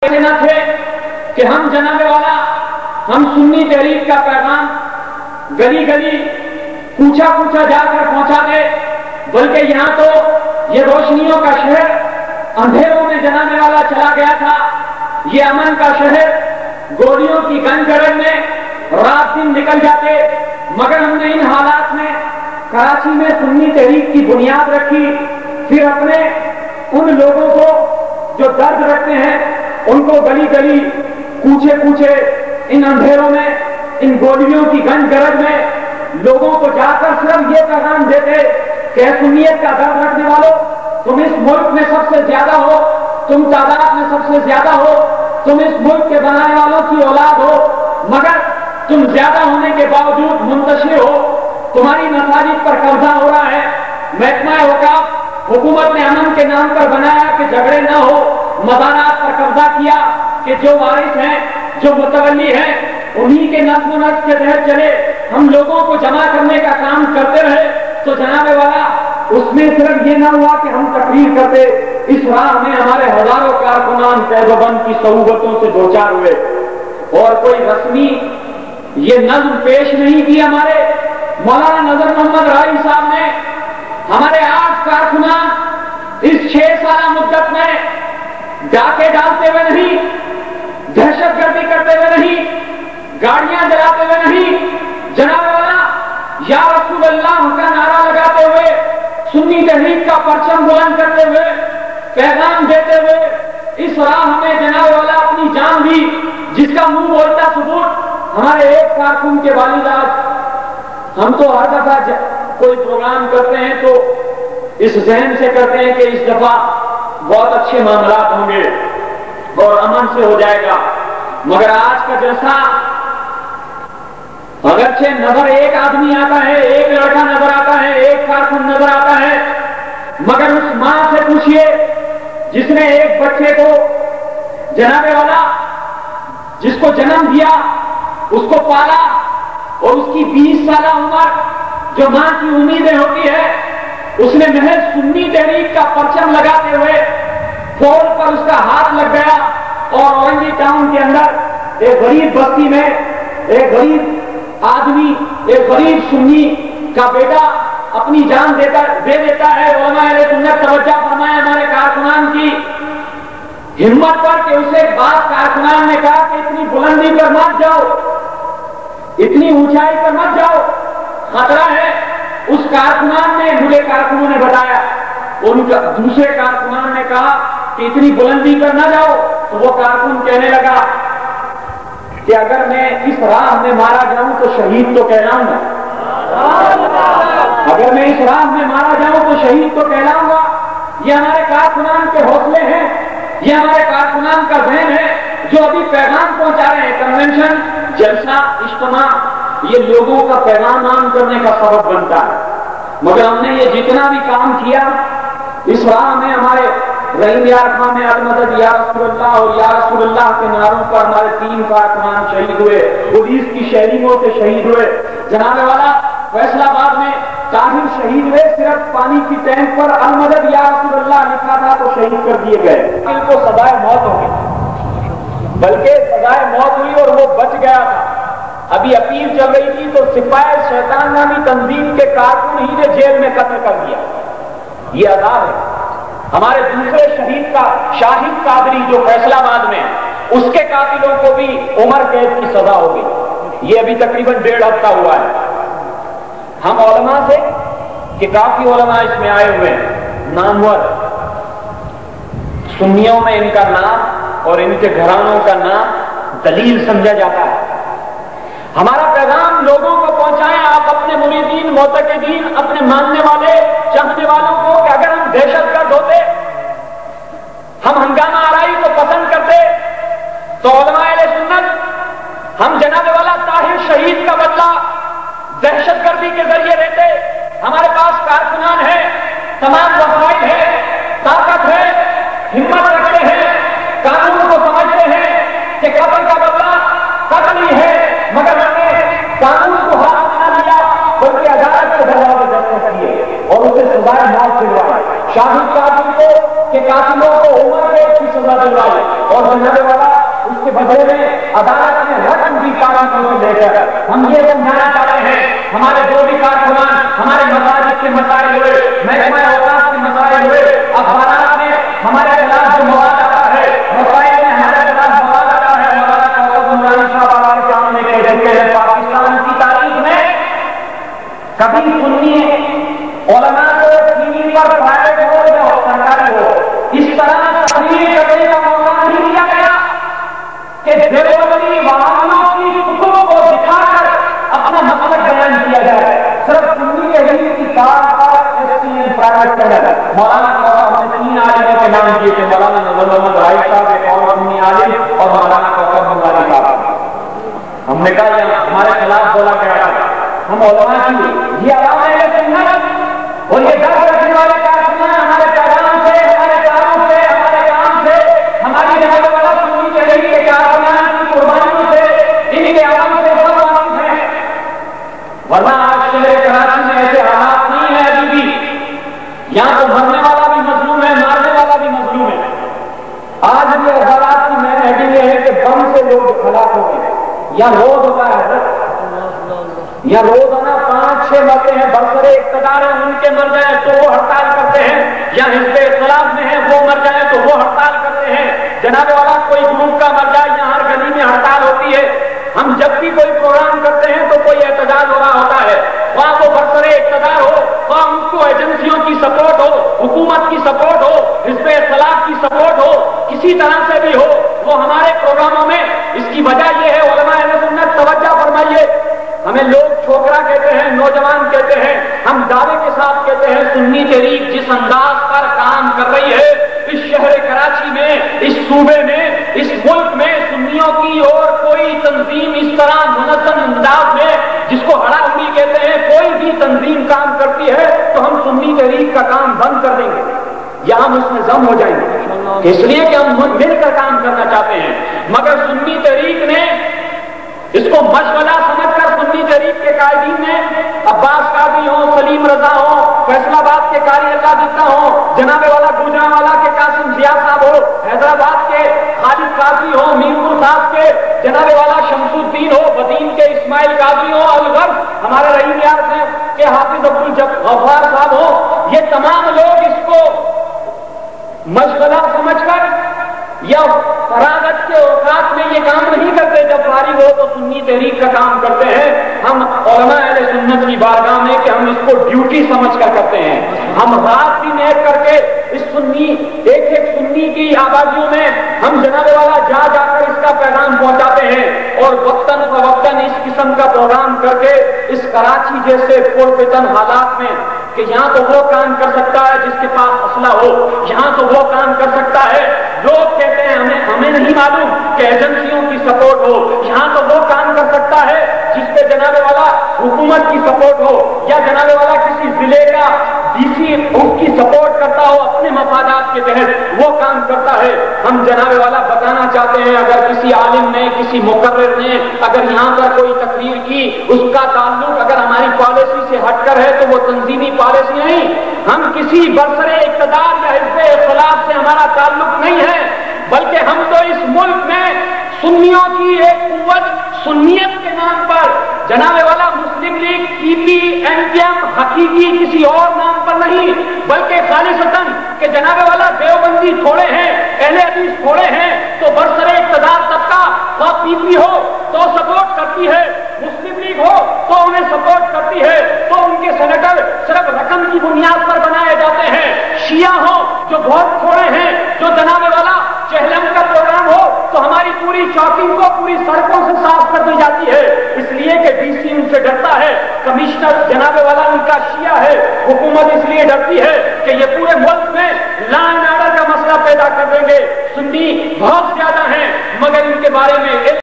ایسے نہ تھے کہ ہم جناب والا ہم سنی تحریک کا پیغام گلی گلی کوچا کوچا جا کر پہنچا دے، بلکہ یہاں تو یہ روشنیوں کا شہر اندھیروں میں جنانے والا چلا گیا تھا، یہ امن کا شہر گولیوں کی گنج گرج میں رات دن نکل جاتے، مگر ہم نے ان حالات میں کراچی میں سنی تحریک کی بنیاد رکھی، پھر اپنے ان لوگوں کو جو درد رکھتے ہیں ان کو گلی گلی کوچے کوچے ان اندھیروں میں ان گولیوں کی گنج گرج میں لوگوں کو جا کر صرف یہ پیغام دیتے کہ سنیت کا درد رکھنے والوں، تم اس ملک میں سب سے زیادہ ہو، تم تعداد میں سب سے زیادہ ہو، تم اس ملک کے بنانے والوں کی اولاد ہو، مگر تم زیادہ ہونے کے باوجود منتشر ہو، تمہاری مساجد پر قبضہ ہو رہا ہے، محکمہ اوقاف حکومت نے امن کے نام پر بنایا کہ جھگڑے نہ ہو، مزارات پر قبضہ کیا کہ جو وارث ہیں جو متولی ہیں انہی کے نظم و نسق کے تحت چلے، ہم لوگوں کو جمع کرنے کا کام کرتے رہے، تو جناب والا اس میں صرف یہ نہ ہوا کہ ہم تقریر کرتے، اس راہ میں ہمارے ہزاروں کارکنان دیوبند کی صعوبتوں سے دوچار ہوئے، اور کوئی رسمی یہ نظم پیش نہیں کی ہمارے مولانا نظر محمد رائی صاحب نے، ہمارے 8 کارکنان اس 6 سالہ مدت میں ڈاکے ڈالتے ہوئے نہیں، دہشت گردی کرتے ہوئے نہیں، گاڑیاں جلاتے ہوئے نہیں، جناب والا یا رسول اللہ کا نعرہ لگاتے ہوئے، سنی تحریک کا پرچم بلند کرتے ہوئے، پیغام دیتے ہوئے اس راہ ہمیں جناب والا اپنی جان دی، جس کا منہ بولتا ثبوت ہمارے ایک کارکن کے والد آج، ہم تو ہر دفعہ کوئی پروگرام کرتے ہیں تو اس ذہن سے کرتے ہیں کہ اس دفعہ بہت اچھے معاملات ہوں گے اور امن سے ہو جائے گا، مگر آج کا جلسہ اگرچہ نظر ایک آدمی آتا ہے، ایک لڑکا نظر آتا ہے، ایک کارکن نظر آتا ہے، مگر اس ماں سے پوچھئے جس نے ایک بچے کو جناب والا جس کو جنم دیا، اس کو پالا، اور اس کی 20 سالہ عمر جو ماں کی امیدیں ہوتی ہے، اس نے محض سنی تحریک کا پرچم لگاتے ہوئے پول پر اس کا ہاتھ لگ گیا، اور اورنگی ٹاؤن کے اندر ایک غریب بستی میں ایک غریب آدمی، ایک غریب سنی کا بیٹا اپنی جان دے دیتا ہے۔ علماء اہل سنت توجہ فرمائے ہمارے کارکنان کی ہمت پر کہ اسے بعض کارکنان نے کہا کہ اتنی بلندی پر مت جاؤ، اتنی اونچائی پر مت جاؤ، خطرہ ہے۔ اس کارکنان نے، مجھے کارکنوں نے بتایا، ان کا دوسرے کارکنان نے کہا کہ اتنی بلندی پر نہ جاؤ، تو وہ کارکن کہنے لگا کہ اگر میں اس راہ میں مارا جاؤں تو شہید تو کہلاؤں گا، اگر میں اس راہ میں مارا جاؤں تو شہید تو کہلاؤں گا۔ یہ ہمارے کارکنان کے حوصلے ہیں، یہ ہمارے کارکنان کا ذہن ہے جو ابھی پیغام پہنچا رہے ہیں۔ کنونشن، جلسہ، اجتماع یہ لوگوں کا پیغام عام کرنے کا سبب بنتا ہے، مگر ہم نے یہ جتنا بھی کام کیا اس راہ میں ہمارے رحیم یا رحمان المدد یا رسول اللہ اور یا رسول اللہ کے نعروں پر ہمارے 3 کارکنان شہید ہوئے، پولیس کی شہریوں سے شہید ہوئے۔ جناب والا فیصل آباد میں طاہر شہید ہوئے، صرف پانی کی ٹینک پر المدد یا رسول اللہ لکھا تھا تو شہید کر دیے گئے، ان کو سزائے موت ہو گئی، بلکہ سزائے موت ہوئی اور وہ بچ گیا تھا۔ ابھی اپیل چل رہی تھی تو سپاہی شیطان نامی تنظیم کے کارکن ہی نے جیل میں قتل کر دیا۔ یہ عذاب ہے۔ ہمارے دوسرے شہید کا شاہد قادری جو فیصل آباد میں اس کے قاتلوں کو بھی عمر قید کی سزا ہو گئی، یہ ابھی تقریباً 1.5 ہفتہ ہوا ہے۔ ہم علماء سے کہ کافی علماء اس میں آئے ہوئے ہیں، نامور سنیوں میں ان کا نام اور ان کے گھرانوں کا نام دلیل سمجھا جاتا ہے۔ ہمارا پیغام لوگوں کو پہنچائیں، آپ اپنے مریدین، معتقدین، اپنے ماننے والے، چاہنے والوں کو کہ اگر ہم دہشت گرد ہوتے، ہم ہنگامہ آرائی کو پسند کرتے، تو علماء اہل سنت ہم جناب والا طاہر شہید کا بدلہ دہشت گردی کے ذریعے لیتے۔ ہمارے پاس کارکنان ہیں، تمام وسائل ہیں، طاقت ہے، ہمت رکھتے ہیں، قانون کو سمجھتے ہیں کہ قتل کا بدلہ قتل ہی ہے، مگر ہم نے قانون کو ہاتھ نہ لیا بلکہ عدالت کے دروازے جمع کیے اور اسے سزائے موت دلوائی، شاہد قاتل کو کہ قاتلوں کو عمر قید کی سزا دلوائی، اور جناب والا بدلے میں عدالت میں رقم بھی کارکنوں سے لے کر ہم یہ سمجھانا چاہتے ہیں ہمارے جو بھی کارکنان ہمارے مساجد کے مسائل ہوئے، محکمہ اوقاف کے مسائل ہوئے، اخبارات میں ہمارے خلاف جو مواد آتا ہے، مسائل میں ہمارے خلاف مواد آتا ہے، مولانا صاحب آپ کے سامنے کہہ دیتے ہیں پاکستان کی تاریخ میں کبھی سنی علماء کو ٹی وی پر پرائیویٹ ہو یا سرکاری ہو اس طرح تقریر کرنے کا موقع نہیں دیا گیا کہ دیوبندی وہابیوں کی کتب کو دکھا کر اپنا مطلب بیان کیا جائے. صرف سنی کے ہی کی بات پرائیویٹ چینل مولانا صاحب نے 3 عالموں کے نام دیے تھے، مولانا نظر محمد رائی صاحب ایک اور سنی عالم اور مولانا کوثر بنگالی صاحب. ہم نے کہا یہ ہمارے خلاف بولا گیا تھا، ہم علماء کی یہ عوام اہل سنت اور یہ درد رکھنے والے کارکنان ہمارے پیغام سے، ہمارے کاموں سے، ہمارے کام سے، ہماری رہنے والا سنی تحریک کے کارکنان کی قربانیوں سے، ان کے عوام سے سب واقف ہیں. ورنہ آج شہر کراچی میں ایسے حالات نہیں ہیں ابھی بھی، یہاں تو مرنے والا بھی مظلوم ہے، مارنے والا بھی مظلوم ہے. آج بھی حالات کی میں ہیڈنگ یہ ہے کہ بم سے لوگ ہلاک ہو گئے یا روز ہوتا ہے یا روزانہ 5-6 مرتے ہیں، برسر اقتدار ہیں ان کے مر جائیں تو وہ ہڑتال کرتے ہیں، یا حزب اختلاف میں ہیں وہ مر جائیں تو وہ ہڑتال کرتے ہیں. جناب والا کوئی گروپ کا مر جائے یا ہر گلی میں ہڑتال ہوتی ہے. ہم جب بھی کوئی پروگرام کرتے ہیں تو کوئی احتجاج ہو رہا ہوتا ہے، وہاں وہ برسر اقتدار ہو، وہاں ان کو ایجنسیوں کی سپورٹ ہو، حکومت کی سپورٹ ہو، حزب اختلاف کی سپورٹ ہو، کسی طرح سے بھی ہو، وہ ہمارے پروگراموں میں. اس کی وجہ یہ ہے علماء اہل سنت توجہ فرمائیے، ہمیں لوگ چھوکرا کہتے ہیں، نوجوان کہتے ہیں، ہم دعوے کے ساتھ کہتے ہیں سنی تحریک جس انداز پر کام کر رہی ہے اس شہر کراچی میں، اس صوبے میں، اس ملک میں سنیوں کی اور کوئی تنظیم اس طرح منظم انداز میں جس کو ہڑا ہڑی کہتے ہیں کوئی بھی تنظیم کام کرتی ہے تو ہم سنی تحریک کا کام بند کر دیں گے یا ہم اس میں ضم ہو جائیں گے، اس لیے کہ ہم مل کر کام کرنا چاہتے ہیں. مگر سنی تحریک نے اس کو مشغلہ سمجھ کر سنی تحریک کے قائدین نے عباس قاضی ہوں، سلیم رضا ہوں، فیصل آباد کے قاری اللہ جتنا ہوں، جناب والا گوجرانوالا کے قاسم ضیاء صاحب ہو، حیدرآباد کے خالد قاضی ہو، میرپور صاحب کے جناب والا شمس الدین ہو، بدین کے اسماعیل قاضی ہو، الغرب ہمارے رحیم یار کے حافظ عبدالغفار صاحب ہو، یہ تمام لوگ اس کو مشغلہ سمجھ کر یا فراغت کے اوقات میں یہ کام نہیں کرتے، جب فارغ ہو تو سنی تحریک کا کام کرتے ہیں. ہم علماء اہل سنت کی بارگاہ میں کہ ہم اس کو ڈیوٹی سمجھ کر کرتے ہیں. ہم رات دن ایک کر کے اس سنی ایک سنی کی آبادیوں میں ہم جناب والا جا کر اس کا پیغام پہنچاتے ہیں اور وقتاً فوقتاً اس قسم کا پروگرام کر کے اس کراچی جیسے پرفتن حالات میں کہ یہاں تو وہ کام کر سکتا ہے جس کے پاس اسلحہ ہو، یہاں تو وہ کام کر سکتا ہے، لوگ کہتے ہیں ہمیں نہیں معلوم کہ ایجنسیوں کی سپورٹ ہو، یہاں تو وہ کام کر سکتا ہے جس پہ جناب والا حکومت کی سپورٹ ہو یا جناب والا کسی ضلع کا ڈی سی اس کی سپورٹ کرتا ہو اپنے مفادات کے تحت وہ کام کرتا ہے. ہم جناب والا بتانا چاہتے ہیں اگر کسی عالم نے، کسی مقرر نے اگر یہاں پر کوئی تقریر کی اس کا تعلق اگر ہماری پالیسی سے ہٹ کر ہے تو وہ تنظیمی پالیسی نہیں، ہم کسی برسر اقتدار یا حزب اختلاف سے ہمارا تعلق نہیں ہے، بلکہ ہم تو اس ملک میں سنیوں کی ایک قوت سنیت کے نام پر جناب والا مسلم لیگ، پی پی، این پی ایم حقیقی کسی اور نام پر نہیں بلکہ خالصتاً کہ جناب والا دیوبندی تھوڑے ہیں، اہل حدیث تھوڑے ہیں تو برسر اقتدار طبقہ وہ پی پی ہو تو سپورٹ کرتی ہے، مسلم لیگ ہو تو انہیں سپورٹ کرتی ہے، تو ان کے سینیٹر صرف رقم کی بنیاد پر بنائے جاتے ہیں. شیعہ ہو جو بہت تھوڑے ہیں، جو جناب والا چہلم کا پروگرام ہو تو ہماری پوری چوکنگ کو پوری سڑکوں سے صاف کر دی جاتی ہے، اس لیے کہ ڈی سی ان سے ڈرتا ہے، کمشنر جناب والا ان کا شیعہ ہے، حکومت اس لیے ڈرتی ہے کہ یہ پورے ملک میں لا اینڈ آرڈر کا مسئلہ پیدا کر دیں گے. سنی بہت زیادہ ہیں مگر ان کے بارے میں